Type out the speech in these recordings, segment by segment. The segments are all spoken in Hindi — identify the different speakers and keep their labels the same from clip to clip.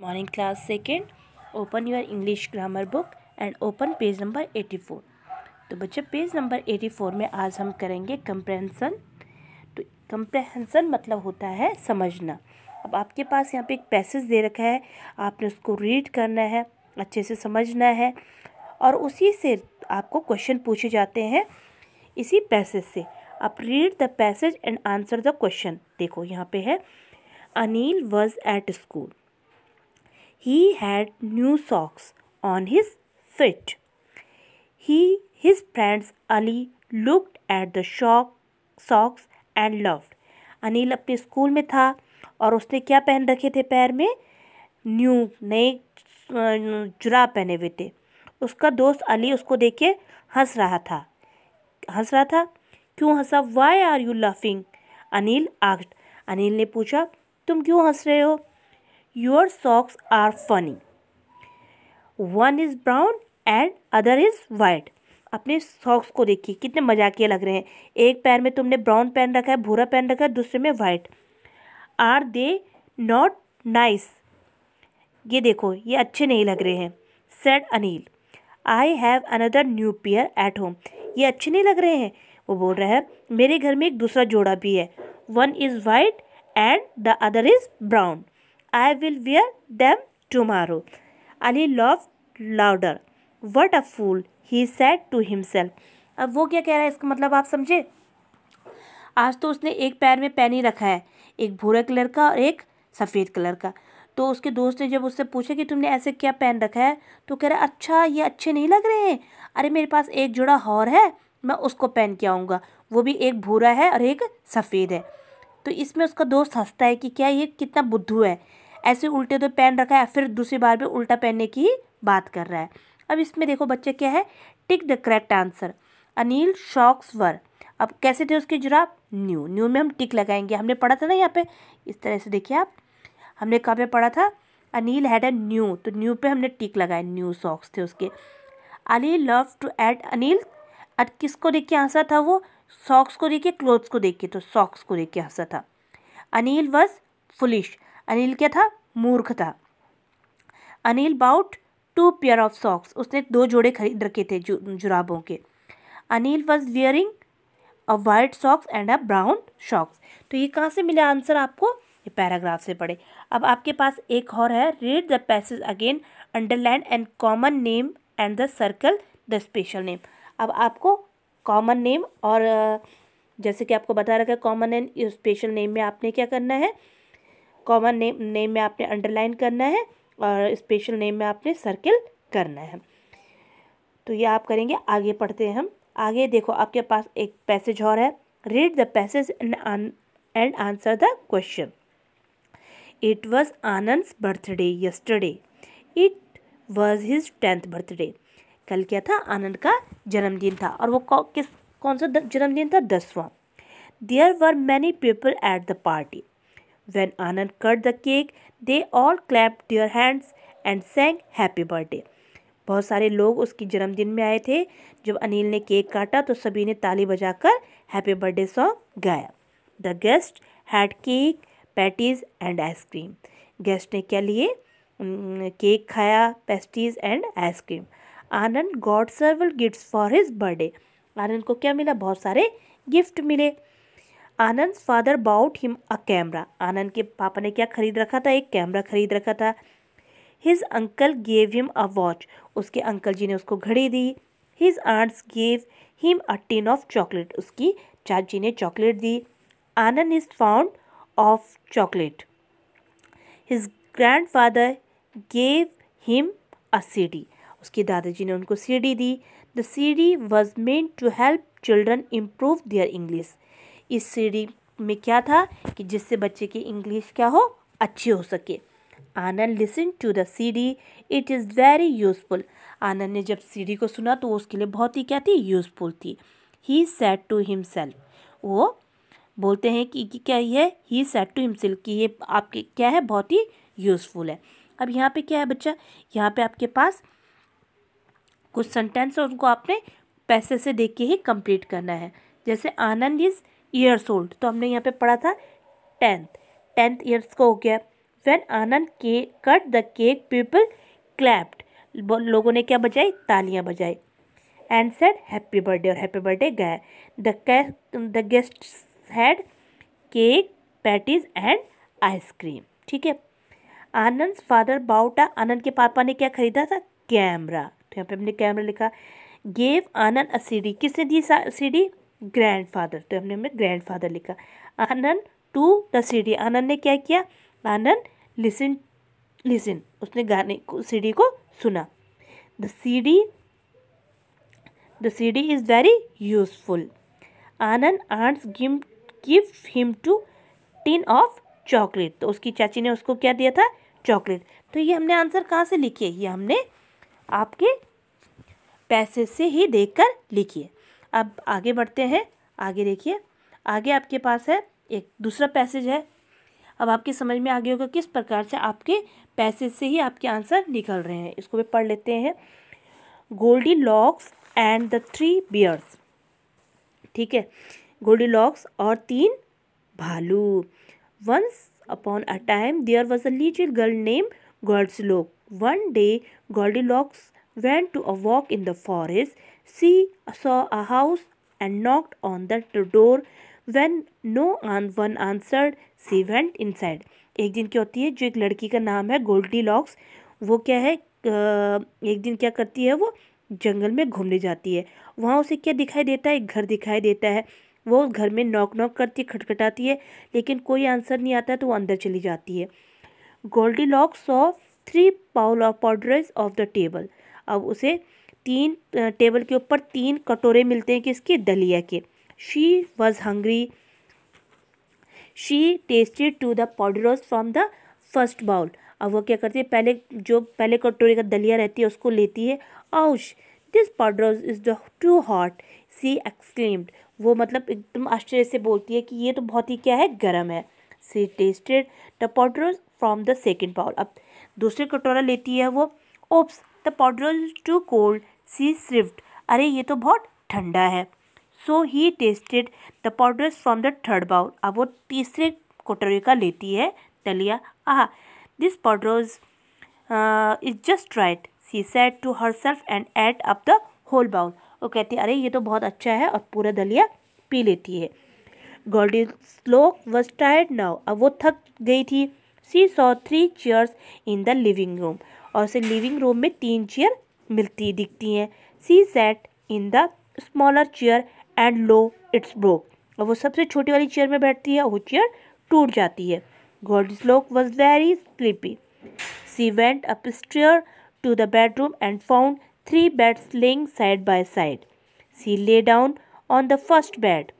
Speaker 1: Morning class second. Open your English grammar book and open page number 84. तो बच्चे पेज नंबर 84 में आज हम करेंगे कंप्रहेंशन। तो कंप्रहेंशन मतलब होता है समझना। अब आपके पास यहाँ पे एक पैसेज दे रखा है, आपने उसको रीड करना है, अच्छे से समझना है और उसी से आपको क्वेश्चन पूछे जाते हैं। इसी पैसेज से आप read the passage and answer the question. देखो यहाँ पे है, Anil was at school, he had new socks on his feet. His friends Ali looked at the socks and laughed. Anil अपने स्कूल में था और उसने क्या पहन रखे थे पैर में? नए जुराब पहने हुए थे। उसका दोस्त अली उसको देख के हंस रहा था। क्यों हंसा? Why are you laughing? Anil asked. Anil ने पूछा, तुम क्यों हंस रहे हो? Your socks are funny. One is brown and other is white. अपने सॉक्स को देखिए कितने मजाकिया लग रहे हैं। एक पैर में तुमने ब्राउन पहन रखा है, भूरा पहन रखा है, दूसरे में white. Are they not nice? ये देखो, ये अच्छे नहीं लग रहे हैं। Said Anil, I have another new pair at home. ये अच्छे नहीं लग रहे हैं। वो बोल रहा है, मेरे घर में एक दूसरा जोड़ा भी है। One is white and the other is brown. I will wear them tomorrow. Ali laughed louder. What a fool, he said to himself. अब वो क्या कह रहा है, इसका मतलब आप समझे? आज तो उसने एक पैर में पहन ही रखा है, एक भूरे कलर का और एक सफ़ेद कलर का। तो उसके दोस्त ने जब उससे पूछा कि तुमने ऐसे क्या पहन रखा है, तो कह रहा है, अच्छा ये अच्छे नहीं लग रहे हैं। अरे मेरे पास एक जोड़ा और है, मैं उसको पहन के आऊँगा। वो भी एक भूरा है और एक सफ़ेद है। तो इसमें उसका दोस्त हंसता है कि क्या ये कितना बुद्धू है, ऐसे उल्टे तो पहन रखा है, फिर दूसरी बार भी उल्टा पहनने की बात कर रहा है। अब इसमें देखो बच्चे क्या है, tick the correct answer. Anil socks were, अब कैसे थे उसके जुराब? न्यू में हम टिक लगाएंगे। हमने पढ़ा था ना यहाँ पे, इस तरह से देखिए आप, हमने कहाँ पे पढ़ा था? अनिल हैड अ न्यू, तो न्यू पे हमने टिक लगाया, न्यू सॉक्स थे उसके। Ali love to eat Anil, किसको देख के हंसा था वो? सॉक्स को देख के, क्लोथ्स को देख के, तो सॉक्स को देख के हंसा था। अनिल वॉज फुलिश, अनिल क्या था? मूर्ख था। Anil bought 2 pair of socks, उसने 2 जोड़े खरीद रखे थे जुराबों के। Anil was wearing a white socks and a brown socks. तो ये कहाँ से मिला आंसर आपको? ये पैराग्राफ से पढ़े। अब आपके पास एक और है, read the passage again, underline and common name and the circle the special name. अब आपको कॉमन नेम और जैसे कि आपको बता रखा है, कॉमन एंड स्पेशल नेम में आपने क्या करना है? कॉमन नेम में आपने अंडरलाइन करना है और स्पेशल नेम में आपने सर्किल करना है। तो ये आप करेंगे। आगे पढ़ते हैं हम। आगे देखो, आपके पास एक पैसेज और है, read the passage and answer the question. It was Anand's birthday yesterday. It was his 10th birthday. कल क्या था? आनंद का जन्मदिन था। और वो कौन सा जन्मदिन था? 10वां। There were many people at the party. When Anand cut the cake, they all clapped their hands and sang happy birthday. बहुत सारे लोग उसकी जन्मदिन में आए थे। जब अनिल ने केक काटा तो सभी ने ताली बजाकर हैप्पी बर्थडे सॉन्ग गाया। The guest had cake, patties and ice cream. Guest ने क्या लिए? केक खाया, pastries and ice cream. Anand got several gifts for his birthday. Anand को क्या मिला? बहुत सारे गिफ्ट मिले। Anand father bought him a camera. Anand के पापा ने क्या खरीद रखा था? एक कैमरा खरीद रखा था। His uncle gave him a watch. उसके अंकल जी ने उसको घड़ी दी। His aunts gave him a tin of chocolate. उसकी चाची ने चॉकलेट दी। Anand is fond of chocolate. His grandfather gave him a CD. उसके दादाजी ने उनको सीडी दी। The CD was meant to help children improve their English. इस सीडी में क्या था कि जिससे बच्चे की इंग्लिश क्या हो? अच्छी हो सके। Anand listen to the CD, it is very useful. Anand ने जब सीडी को सुना तो उसके लिए बहुत ही क्या थी? यूजफुल थी। ही सेड टू हिमसेल्फ, वो बोलते हैं कि क्या है? ही सेड टू हिमसेल्फ, कि ये आपके क्या है? बहुत ही यूजफुल है। अब यहाँ पे क्या है बच्चा? यहाँ पे आपके पास कुछ सेंटेंस है, उनको आपने पैसे से देख के ही कंप्लीट करना है। जैसे आनंद इज ईयर्स ओल्ड, तो हमने यहाँ पे पढ़ा था 10th ईयर्स का हो गया। व्हेन आनंद के cut the cake people clapped, लोगों ने क्या बजाई, तालियां बजाई। एंड सेड हैप्पी बर्थडे, और हैप्पी बर्थडे गाया। The guests had cake, patties and ice cream. ठीक है। आनंद फादर बाउटा, आनंद के पापा ने क्या खरीदा था, कैमरा। तो यहाँ पे हमने कैमरा लिखा। गेव आनंद अ सीडी, किसने दी सीडी, ग्रैंडफादर, तो हमने ग्रैंडफादर लिखा। आनंद टू द सीडी, आनंद ने क्या किया, आनंद लिसन, उसने गाने को, सीडी को सुना। The CD is very useful. Anand aunts give him two tin of chocolate, तो उसकी चाची ने उसको क्या दिया था, चॉकलेट। तो ये हमने आंसर कहाँ से लिखे, ये हमने आपके पैसेज से ही देखकर लिखिए। अब आगे बढ़ते हैं। आगे देखिए, आगे आपके पास है एक दूसरा पैसेज है। अब आपके समझ में आ गया होगा किस प्रकार से आपके पैसेज से ही आपके आंसर निकल रहे हैं। इसको भी पढ़ लेते हैं। Goldilocks and the 3 bears. ठीक है, गोल्डीलॉक्स और 3 भालू। Once upon a time there was a little girl name Goldilocks. One day Goldilocks went to a walk in the forest. She saw a house and knocked on the door. When no one answered, she went inside. एक दिन क्या होती है, जो एक लड़की का नाम है गोल्डीलॉक्स, वो क्या है, एक दिन क्या करती है, वो जंगल में घूमने जाती है। वहाँ उसे क्या दिखाई देता है, एक घर दिखाई देता है। वो घर में नॉक करती है, खटखटाती है, लेकिन कोई आंसर नहीं आता है, तो वो अंदर चली जाती है। Goldilocks saw 3 powders of the table. अब उसे 3 टेबल के ऊपर 3 कटोरे मिलते हैं, किसके, दलिया के। She was hungry, she tasted to the powders from the first bowl. अब वो क्या करती है, पहले कटोरे का दलिया रहती है उसको लेती है। Ouch, this powders is too hot, she exclaimed. वो मतलब एकदम आश्चर्य से बोलती है कि ये तो बहुत ही क्या है, गर्म है। She tasted the powders from the second bowl. अब दूसरे कटोरा लेती है वो। Oops, the powder is too cold, she sniffed. अरे ये तो बहुत ठंडा है। So he tasted the powders from the third bowl. अब वो तीसरे कटोरे का लेती है दलिया। This powder is just right, she said to herself and ate up the whole bowl. वो कहती है अरे ये तो बहुत अच्छा है, और पूरा दलिया पी लेती है। Goldilocks was tired now. अब वो थक गई थी। She saw 3 chairs in the living room. और उसे लिविंग रूम में 3 चेयर दिखती हैं। She sat in the smaller chair and lo, it's broke. और वो सबसे छोटी वाली चेयर में बैठती है, वो चेयर टूट जाती है। Goldilocks was very sleepy. She went upstairs to the bedroom and found 3 beds laying side by side. She lay down on the first bed.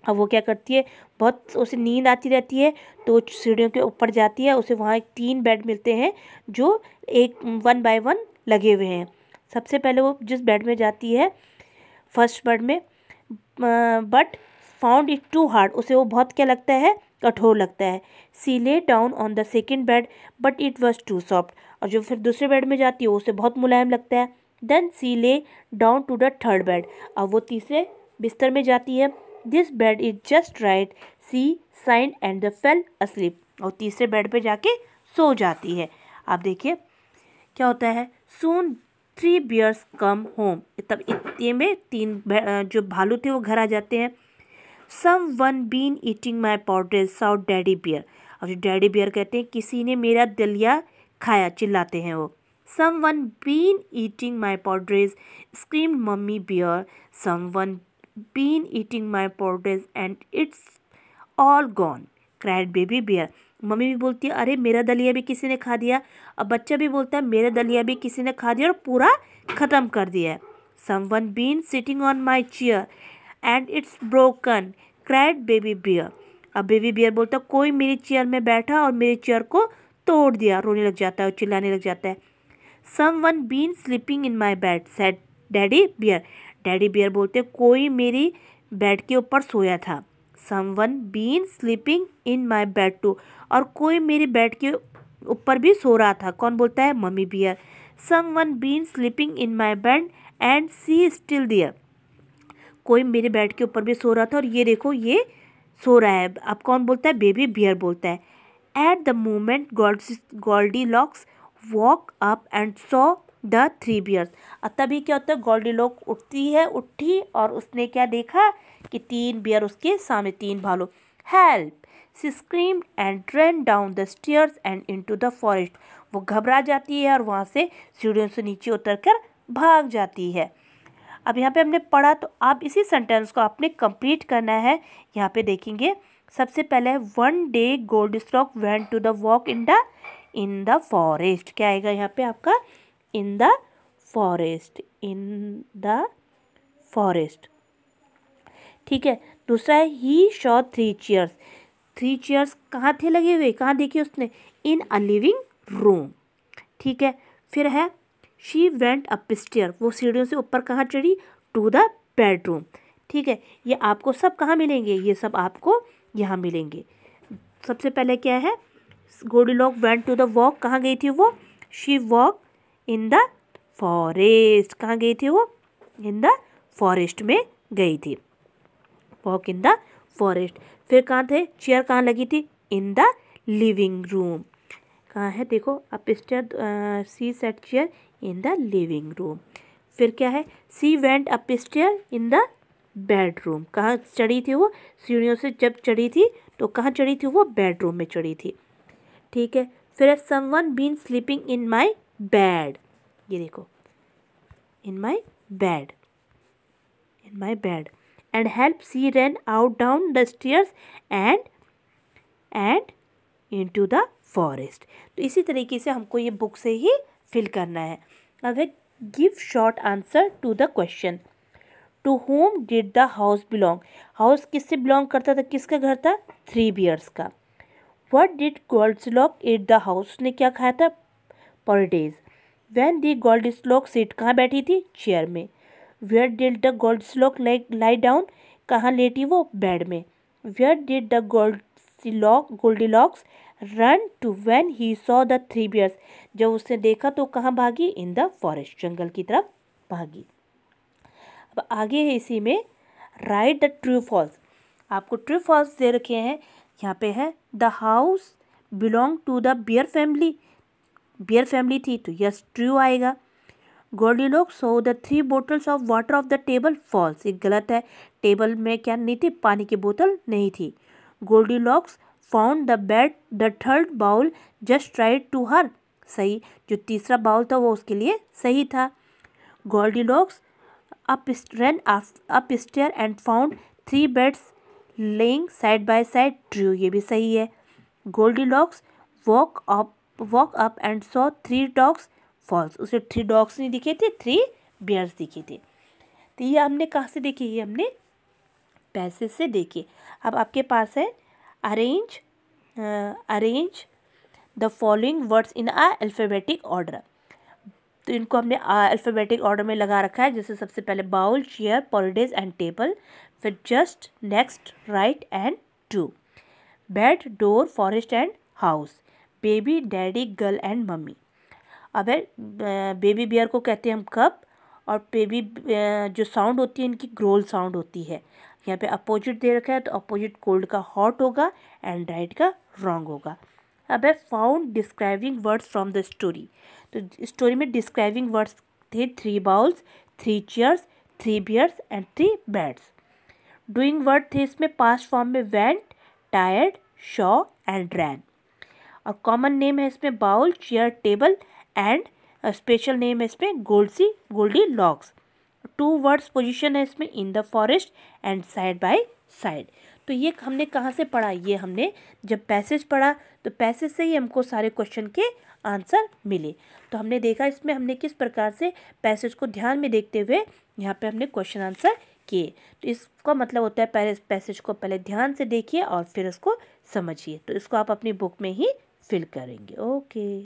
Speaker 1: अब वो क्या करती है, बहुत उसे नींद आती रहती है, तो सीढ़ियों के ऊपर जाती है। उसे वहाँ 3 बेड मिलते हैं जो एक 1 by 1 लगे हुए हैं। सबसे पहले वो जिस बेड में जाती है, फर्स्ट बेड में, but found it too hard, उसे वो बहुत क्या लगता है, कठोर लगता है। She lay down on the second bed but it was too soft, और जो फिर दूसरे बेड में जाती है उसे बहुत मुलायम लगता है। Then she lay down to the third bed, अब वो तीसरे बिस्तर में जाती है। This bed is just right, she sighed and the fell asleep, और तीसरे बेड पे जाके सो जाती है। आप देखिए क्या होता है। सून 3 बियर्स कम होम, तब इतने में 3 जो भालू थे वो घर आ जाते हैं। Someone been eating my powders, shouted daddy bear. अब जो डैडी बियर कहते हैं किसी ने मेरा दलिया खाया, चिल्लाते हैं वो। Someone been eating my powders, screamed mummy bear. Someone been eating my powders and it's all gone, cried baby bear. Mummy भी बोलती है अरे मेरा दलिया भी किसी ने खा दिया। अब बच्चा भी बोलता है मेरा दलिया भी किसी ने खा दिया और पूरा ख़त्म कर दिया है। Someone been sitting on my chair and it's broken, cried baby bear. अब बेबी बियर बोलता है कोई मेरी चेयर में बैठा और मेरी चेयर को तोड़ दिया, रोने लग जाता है और चिल्लाने लग जाता है। Someone been sleeping in my bed, said daddy bear. Daddy bear बोलते कोई मेरी बेड के ऊपर सोया था। Someone been sleeping in my bed too, और कोई मेरी बेड के ऊपर भी सो रहा था। कौन बोलता है? Mummy bear. Someone been sleeping in my bed and she still there, कोई मेरे बेड के ऊपर भी सो रहा था और ये देखो ये सो रहा है। अब कौन बोलता है? बेबी बियर बोलता है। At the moment Goldilocks walk up and saw the three bears. अब तभी क्या होता है, गोल्डीलॉक्स उठी और उसने क्या देखा कि 3 बियर उसके सामने, 3 भालू। Help, she screamed and ran down the stairs and into the forest. वो घबरा जाती है और वहाँ से सीढ़ियों से नीचे उतरकर भाग जाती है। अब यहाँ पे हमने पढ़ा, तो आप इसी सेंटेंस को आपने कंप्लीट करना है। यहाँ पे देखेंगे, सबसे पहले one day Goldilocks went to the walk in the forest. क्या आएगा यहाँ पे आपका, in the forest, in the forest. ठीक है। दूसरा है ही शॉ 3 चेयर्स। 3 चेयर्स कहाँ थे लगे हुए, कहाँ देखी उसने, इन अ लिविंग रूम। ठीक है। फिर है शी वेंट अप स्टेयर, वो सीढ़ियों से ऊपर कहाँ चढ़ी, टू द बेडरूम। ठीक है। ये आपको सब कहाँ मिलेंगे, ये सब आपको यहाँ मिलेंगे। सबसे पहले क्या है, Goldilock went to the walk, कहाँ गई थी वो, she walk in the forest. कहाँ गई थी वो, इन द फॉरेस्ट में गई थी, वॉक इन द फॉरेस्ट। फिर कहाँ थे, चेयर कहाँ लगी थी, इन द लिविंग रूम। कहाँ है देखो, up stair, she sat chair in the living room. फिर क्या है, she went up stair in the bedroom. कहाँ चढ़ी थी वो, सीढ़ियों से जब चढ़ी थी तो कहाँ चढ़ी थी वो, बेडरूम में चढ़ी थी। ठीक है। फिर है someone been sleeping in my bed. ये देखो, in my bed, in my bed and help she run out down the stairs and into the forest. तो इसी तरीके से हमको ये बुक से ही फिल करना है। अब है give short answer to the question. To whom did the house belong. House किससे बिलोंग करता था, किसका घर था, 3 बियर्स का। What did Goldilocks eat the house, उसने क्या खाया था, पॉलिडेज। व्हेन दी गोल्डस्लॉक सिट, कहाँ बैठी थी, चेयर में। Where did the Goldilocks lie down, कहाँ लेटी वो, बेड में। Where did the Goldilocks run to when he saw the 3 bears, जब उसने देखा तो कहाँ भागी, इन द फॉरेस्ट, जंगल की तरफ भागी। अब आगे है इसी में, राइट द ट्रू फॉल्स। आपको ट्रू फॉल्स दे रखे हैं। यहाँ पे है the house belong to the bear family, bear family थी तो यस ट्रू आएगा। Goldilocks saw the 3 bottles of water of the table, false, ये गलत है। टेबल में क्या नहीं थी, पानी की बोतल नहीं थी। Goldilocks found the bed the third bowl just right to her, सही, जो तीसरा बाउल था वो उसके लिए सही था। Goldilocks ran up stair and found 3 beds laying side by side, true, ये भी सही है। Goldilocks walk up and saw 3 dogs, false, उसे 3 डॉग्स नहीं दिखे थे, 3 बियर्स दिखे थे। तो ये हमने कहाँ से देखी, ये हमने पैसेज से देखी। अब आपके पास है arrange the following words in a alphabetic order. तो इनको हमने अल्फ़ाबेटिक ऑर्डर में लगा रखा है, जैसे सबसे पहले bowl, chair, porridge and table, फिर just, next, right and to, bed, door, forest and house, baby, daddy, girl and mummy. अब है बेबी बियर को कहते हैं हम कप, और बेबी जो साउंड होती है इनकी ग्रोल साउंड होती है। यहाँ पे अपोजिट दे रखा है, तो अपोजिट कोल्ड का हॉट होगा एंड राइट का रॉन्ग होगा। अब है found describing words from the story. तो स्टोरी में डिस्क्राइबिंग वर्ड्स थे 3 bowls, 3 chairs, 3 bears and 3 beds. Doing word थे इसमें पास्ट फॉर्म में went, tired, saw and ran. और कॉमन नेम है इसमें bowl, chair, table and special name है इसमें गोल्डीलॉक्स। 2 वर्ड्स पोजीशन है इसमें, in the forest and side by side. तो ये हमने कहाँ से पढ़ा, ये हमने जब पैसेज पढ़ा तो पैसेज से ही हमको सारे क्वेश्चन के आंसर मिले। तो हमने देखा इसमें हमने किस प्रकार से पैसेज को ध्यान में देखते हुए यहाँ पे हमने क्वेश्चन आंसर किए। तो इसका मतलब होता है पहले पैसेज को पहले ध्यान से देखिए और फिर इसको समझिए। तो इसको आप अपनी बुक में ही फिल करेंगे। ओके।